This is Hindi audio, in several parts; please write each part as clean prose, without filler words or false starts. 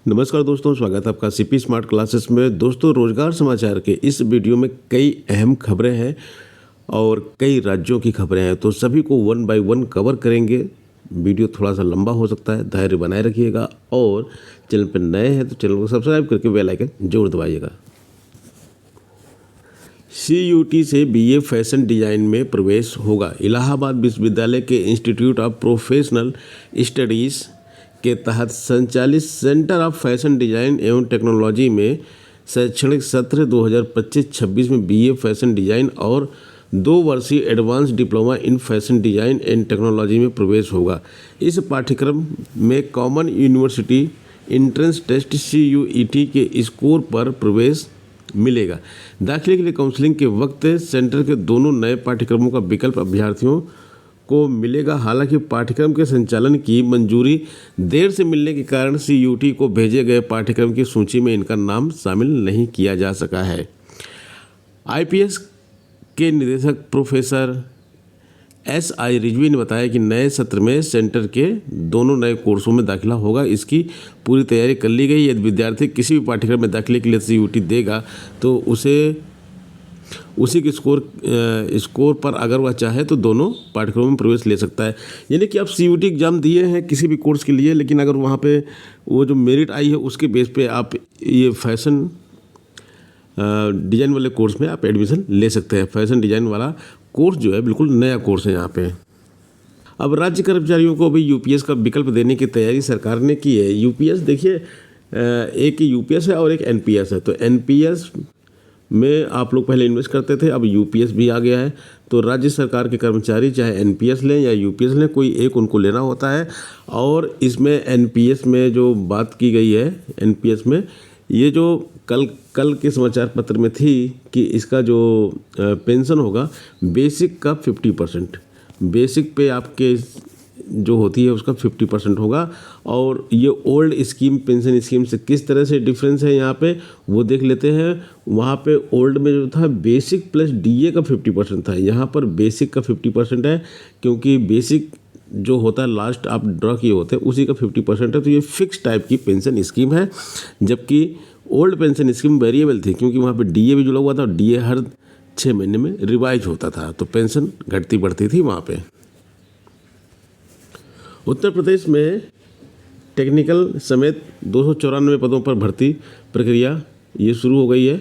नमस्कार दोस्तों, स्वागत है आपका सीपी स्मार्ट क्लासेस में। दोस्तों, रोजगार समाचार के इस वीडियो में कई अहम खबरें हैं और कई राज्यों की खबरें हैं, तो सभी को वन बाय वन कवर करेंगे। वीडियो थोड़ा सा लंबा हो सकता है, धैर्य बनाए रखिएगा और चैनल पर नए हैं तो चैनल को सब्सक्राइब करके बेल आइकन जरूर दबाइएगा। CUT से BA फैशन डिज़ाइन में प्रवेश होगा। इलाहाबाद विश्वविद्यालय के इंस्टीट्यूट ऑफ प्रोफेशनल स्टडीज़ के तहत संचालित सेंटर ऑफ फैशन डिज़ाइन एवं टेक्नोलॉजी में शैक्षणिक सत्र 2025-26 में BA फैशन डिज़ाइन और 2 वर्षीय advance diploma in fashion design and technology में प्रवेश होगा। इस पाठ्यक्रम में common university entrance test CUET के स्कोर पर प्रवेश मिलेगा। दाखिले के लिए काउंसलिंग के वक्त सेंटर के दोनों नए पाठ्यक्रमों का विकल्प अभ्यर्थियों को मिलेगा। हालांकि पाठ्यक्रम के संचालन की मंजूरी देर से मिलने के कारण CUT को भेजे गए पाठ्यक्रम की सूची में इनका नाम शामिल नहीं किया जा सका है। IPS के निदेशक प्रोफेसर SI रिजवी ने बताया कि नए सत्र में सेंटर के दोनों नए कोर्सों में दाखिला होगा। इसकी पूरी तैयारी कर ली गई। यदि विद्यार्थी किसी भी पाठ्यक्रम में दाखिले के लिए CUT देगा तो उसी के स्कोर पर अगर वह चाहे तो दोनों पाठ्यक्रमों में प्रवेश ले सकता है। यानी कि आप CUT एग्ज़ाम दिए हैं किसी भी कोर्स के लिए, लेकिन अगर वहाँ पे वो जो मेरिट आई है उसके बेस पे आप ये फैशन डिज़ाइन वाले कोर्स में आप एडमिशन ले सकते हैं। फैशन डिज़ाइन वाला कोर्स जो है बिल्कुल नया कोर्स है यहाँ पे। अब राज्य कर्मचारियों को भी UPS का विकल्प देने की तैयारी सरकार ने की है। UPS देखिए, एक UPS है और एक NPS है। तो NPS में आप लोग पहले इन्वेस्ट करते थे, अब UPS भी आ गया है। तो राज्य सरकार के कर्मचारी चाहे NPS लें या UPS लें, कोई एक उनको लेना होता है। और इसमें NPS में जो बात की गई है, NPS में ये जो कल के समाचार पत्र में थी कि इसका जो पेंशन होगा बेसिक का 50%, बेसिक पे आपके जो होती है उसका 50% होगा। और ये ओल्ड स्कीम पेंशन स्कीम से किस तरह से डिफरेंस है यहाँ पे वो देख लेते हैं। वहाँ पे ओल्ड में जो था बेसिक प्लस DA का 50% था, यहाँ पर बेसिक का 50% है, क्योंकि बेसिक जो होता है लास्ट आप ड्रॉ किए होते हैं उसी का 50% है। तो ये फिक्स टाइप की पेंशन स्कीम है, जबकि ओल्ड पेंशन स्कीम वेरिएबल थी, क्योंकि वहाँ पे DA भी जुड़ा हुआ था और DA हर 6 महीने में रिवाइज होता था, तो पेंशन घटती बढ़ती थी वहाँ पे। उत्तर प्रदेश में टेक्निकल समेत 294 पदों पर भर्ती प्रक्रिया ये शुरू हो गई है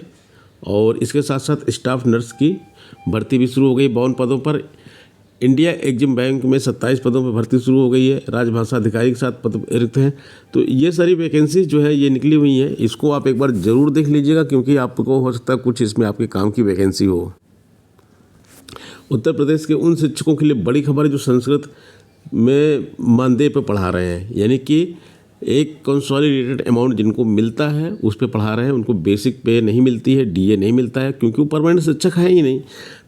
और इसके साथ साथ स्टाफ नर्स की भर्ती भी शुरू हो गई 52 पदों पर। इंडिया एग्जिम बैंक में 27 पदों पर भर्ती शुरू हो गई है। राजभाषा अधिकारी के साथ पद रिक्त हैं। तो ये सारी वैकेंसी जो है ये निकली हुई हैं, इसको आप एक बार ज़रूर देख लीजिएगा, क्योंकि आपको हो सकता है कुछ इसमें आपके काम की वैकेंसी हो। उत्तर प्रदेश के उन शिक्षकों के लिए बड़ी खबर है जो संस्कृत में मानदेय पर पढ़ा रहे हैं, यानी कि एक कंसोलिडेटेड अमाउंट जिनको मिलता है उस पे पढ़ा रहे हैं। उनको बेसिक पे नहीं मिलती है, DA नहीं मिलता है, क्योंकि वो परमानेंट शिक्षक है ही नहीं।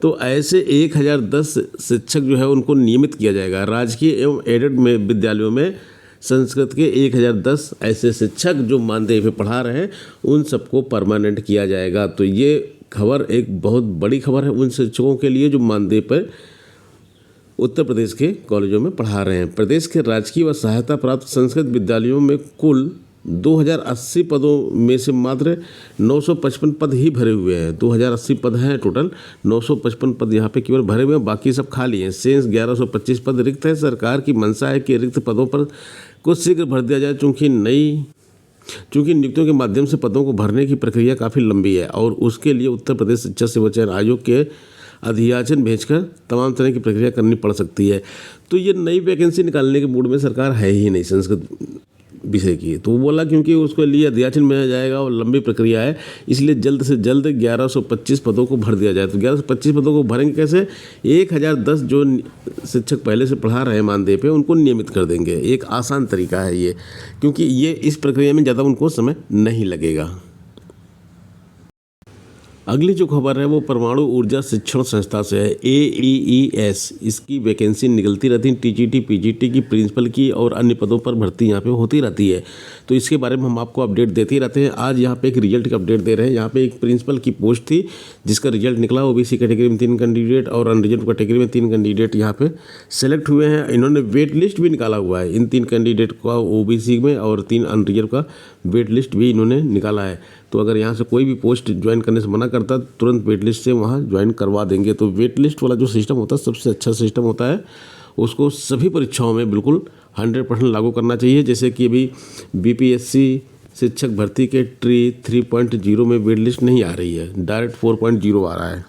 तो ऐसे 1010 शिक्षक जो है उनको नियमित किया जाएगा। राजकीय एवं एडेड में विद्यालयों में संस्कृत के 1010 ऐसे शिक्षक जो मानदेय पे पढ़ा रहे हैं उन सबको परमानेंट किया जाएगा। तो ये खबर एक बहुत बड़ी खबर है उन शिक्षकों के लिए जो मानदेय पर उत्तर प्रदेश के कॉलेजों में पढ़ा रहे हैं। प्रदेश के राजकीय व सहायता प्राप्त संस्कृत विद्यालयों में कुल 2080 पदों में से मात्र 955 पद ही भरे हुए हैं। 2080 पद हैं टोटल, 955 पद यहाँ पे केवल भरे हुए हैं, बाकी सब खाली हैं। शेष 1125 पद रिक्त है। सरकार की मंशा है कि रिक्त पदों पर को शीघ्र भर दिया जाए, चूँकि नियुक्तियों के माध्यम से पदों को भरने की प्रक्रिया काफ़ी लंबी है और उसके लिए उत्तर प्रदेश शिक्षक सेवा चयन आयोग के अधियाचन भेजकर तमाम तरह की प्रक्रिया करनी पड़ सकती है। तो ये नई वैकेंसी निकालने के मूड में सरकार है ही नहीं संस्कृत विषय की। तो वो बोला क्योंकि उसके लिए अधियाचन भेजा जाएगा और लंबी प्रक्रिया है, इसलिए जल्द से जल्द 1125 पदों को भर दिया जाए। तो 1125 पदों को भरेंगे कैसे? 1010 जो शिक्षक पहले से पढ़ा रहे हैं मानदेय पे उनको नियमित कर देंगे। एक आसान तरीका है ये, क्योंकि ये इस प्रक्रिया में ज़्यादा उनको समय नहीं लगेगा। अगली जो खबर है वो परमाणु ऊर्जा शिक्षण संस्था से है, AEES। इसकी वैकेंसी निकलती रहती है, TGT PGT की, प्रिंसिपल की और अन्य पदों पर भर्ती यहाँ पे होती रहती है। तो इसके बारे में हम आपको अपडेट देते ही रहते हैं। आज यहाँ पे एक रिजल्ट का अपडेट दे रहे हैं। यहाँ पे एक प्रिंसिपल की पोस्ट थी जिसका रिजल्ट निकला। OBC कैटेगरी में 3 कैंडिडेट और अनरिजर्व कैटेगरी में 3 कैंडिडेट यहाँ पे सेलेक्ट हुए हैं। इन्होंने वेट लिस्ट भी निकाला हुआ है। इन 3 कैंडिडेट का OBC में और 3 अनरिजर्व का वेट लिस्ट भी इन्होंने निकाला है। तो अगर यहाँ से कोई भी पोस्ट ज्वाइन करने से मना करता तुरंत वेट लिस्ट से वहाँ ज्वाइन करवा देंगे। तो वेट लिस्ट वाला जो सिस्टम होता है सबसे अच्छा सिस्टम होता है, उसको सभी परीक्षाओं में बिल्कुल 100% लागू करना चाहिए। जैसे कि अभी BPSC शिक्षक भर्ती के ट्री 3.0 में वेट लिस्ट नहीं आ रही है, डायरेक्ट 4.0 आ रहा है।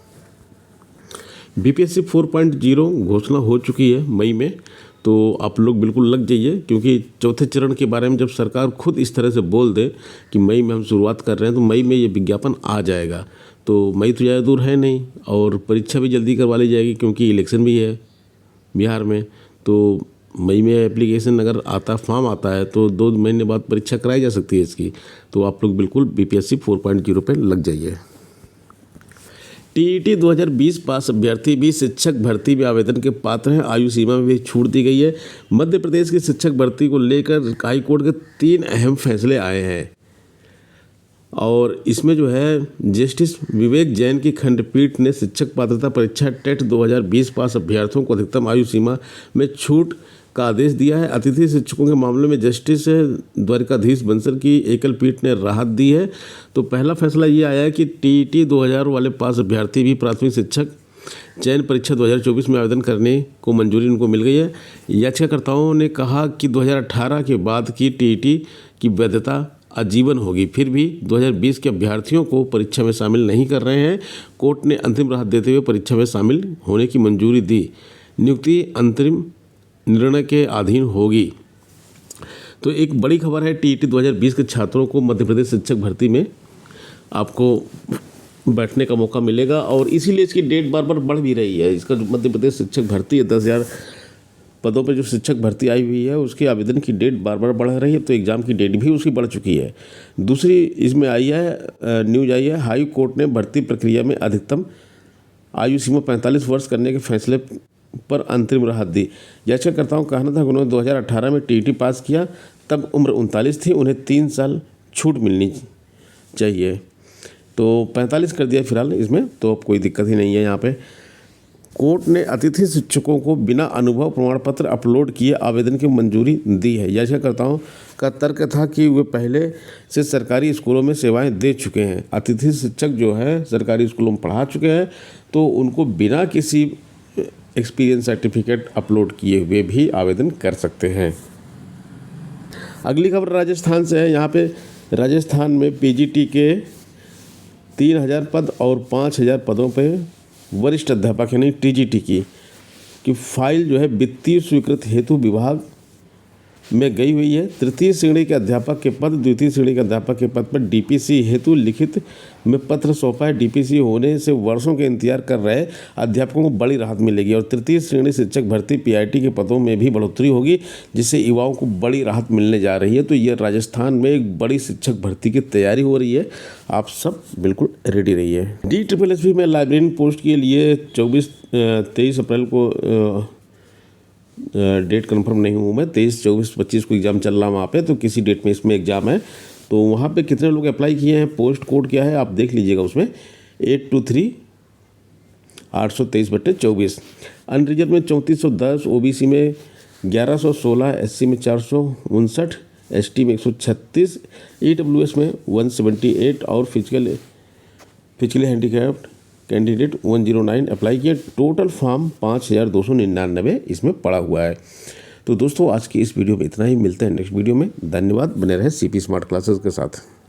BPSC 4.0 घोषणा हो चुकी है मई में, तो आप लोग बिल्कुल लग जाइए, क्योंकि चौथे चरण के बारे में जब सरकार खुद इस तरह से बोल दे कि मई में हम शुरुआत कर रहे हैं तो मई में ये विज्ञापन आ जाएगा। तो मई तो ज़्यादा दूर है नहीं और परीक्षा भी जल्दी करवा ली जाएगी क्योंकि इलेक्शन भी है बिहार में। तो मई में एप्लीकेशन अगर आता, फॉर्म आता है तो 2 महीने बाद परीक्षा कराई जा सकती है इसकी। तो आप लोग बिल्कुल BPSC 4.0 पे लग जाइए। TET 2020 पास अभ्यर्थी भी शिक्षक भर्ती में आवेदन के पात्र हैं। आयु सीमा में भी छूट दी गई है। मध्य प्रदेश की शिक्षक भर्ती को लेकर हाईकोर्ट के 3 अहम फैसले आए हैं और इसमें जो है जस्टिस विवेक जैन की खंडपीठ ने शिक्षक पात्रता परीक्षा टेट 2020 पास अभ्यर्थियों को अधिकतम आयु सीमा में छूट का आदेश दिया है। अतिथि शिक्षकों के मामले में जस्टिस द्वारकाधीश बंसल की एकल पीठ ने राहत दी है। तो पहला फैसला ये आया है कि TET 2000 वाले पास अभ्यर्थी भी प्राथमिक शिक्षक चयन परीक्षा 2024 में आवेदन करने को मंजूरी उनको मिल गई है। याचिकाकर्ताओं ने कहा कि 2018 के बाद की TET की वैधता आजीवन होगी, फिर भी 2020 के अभ्यर्थियों को परीक्षा में शामिल नहीं कर रहे हैं। कोर्ट ने अंतिम राहत देते हुए परीक्षा में शामिल होने की मंजूरी दी। नियुक्ति अंतरिम निर्णय के अधीन होगी। तो एक बड़ी खबर है, TET 2020 के छात्रों को मध्य प्रदेश शिक्षक भर्ती में आपको बैठने का मौका मिलेगा और इसीलिए इसकी डेट बार बार बढ़ भी रही है। इसका जो मध्य प्रदेश शिक्षक भर्ती है, 10,000 पदों पर जो शिक्षक भर्ती आई हुई है उसके आवेदन की डेट बार बार बढ़ रही है। तो एग्ज़ाम की डेट भी उसकी बढ़ चुकी है। दूसरी इसमें आई है न्यूज़ आई है, हाई कोर्ट ने भर्ती प्रक्रिया में अधिकतम आयु सीमा 45 वर्ष करने के फैसले पर अंतरिम राहत दी। याचिकाकर्ताओं का कहना था कि उन्होंने 2018 में TET पास किया, तब उम्र 39 थी, उन्हें 3 साल छूट मिलनी चाहिए। तो 45 कर दिया फिलहाल इसमें, तो अब कोई दिक्कत ही नहीं है। यहाँ पे कोर्ट ने अतिथि शिक्षकों को बिना अनुभव प्रमाण पत्र अपलोड किए आवेदन की मंजूरी दी है। याचिकाकर्ताओं का तर्क था कि वे पहले से सरकारी स्कूलों में सेवाएं दे चुके हैं। अतिथि शिक्षक जो है सरकारी स्कूलों में पढ़ा चुके हैं, तो उनको बिना किसी एक्सपीरियंस सर्टिफिकेट अपलोड किए हुए भी आवेदन कर सकते हैं। अगली खबर राजस्थान से है। यहाँ पे राजस्थान में PGT के 3000 पद और 5000 पदों पे वरिष्ठ अध्यापक यानी TGT की फाइल जो है वित्तीय स्वीकृति हेतु विभाग में गई हुई है। तृतीय श्रेणी के अध्यापक के पद, द्वितीय श्रेणी के अध्यापक के पद पर DPC हेतु लिखित में पत्र सौंपा है। DPC होने से वर्षों के इंतजार कर रहे अध्यापकों को बड़ी राहत मिलेगी और तृतीय श्रेणी शिक्षक भर्ती PIT के पदों में भी बढ़ोतरी होगी, जिससे युवाओं को बड़ी राहत मिलने जा रही है। तो ये राजस्थान में एक बड़ी शिक्षक भर्ती की तैयारी हो रही है। आप सब बिल्कुल रेडी रहिए। DSSSB में लाइब्रेरियन पोस्ट के लिए 23 अप्रैल को डेट कंफर्म नहीं हूँ मैं, 23, 24, 25 को एग्ज़ाम चल रहा है वहाँ पे। तो किसी डेट में इसमें एग्ज़ाम है। तो वहाँ पे कितने लोग अप्लाई किए हैं, पोस्ट कोड क्या है आप देख लीजिएगा। उसमें 823/823 अनरिजर्व में 3410, OBC में 1116, SC में 459, ST में 136, EWS में 178 और फिजिकली हैंडीकैप्ड कैंडिडेट 109 अप्लाई किए। टोटल फॉर्म 5299 इसमें पड़ा हुआ है। तो दोस्तों आज की इस वीडियो में इतना ही। मिलते हैं नेक्स्ट वीडियो में। धन्यवाद। बने रहे CP स्मार्ट क्लासेस के साथ।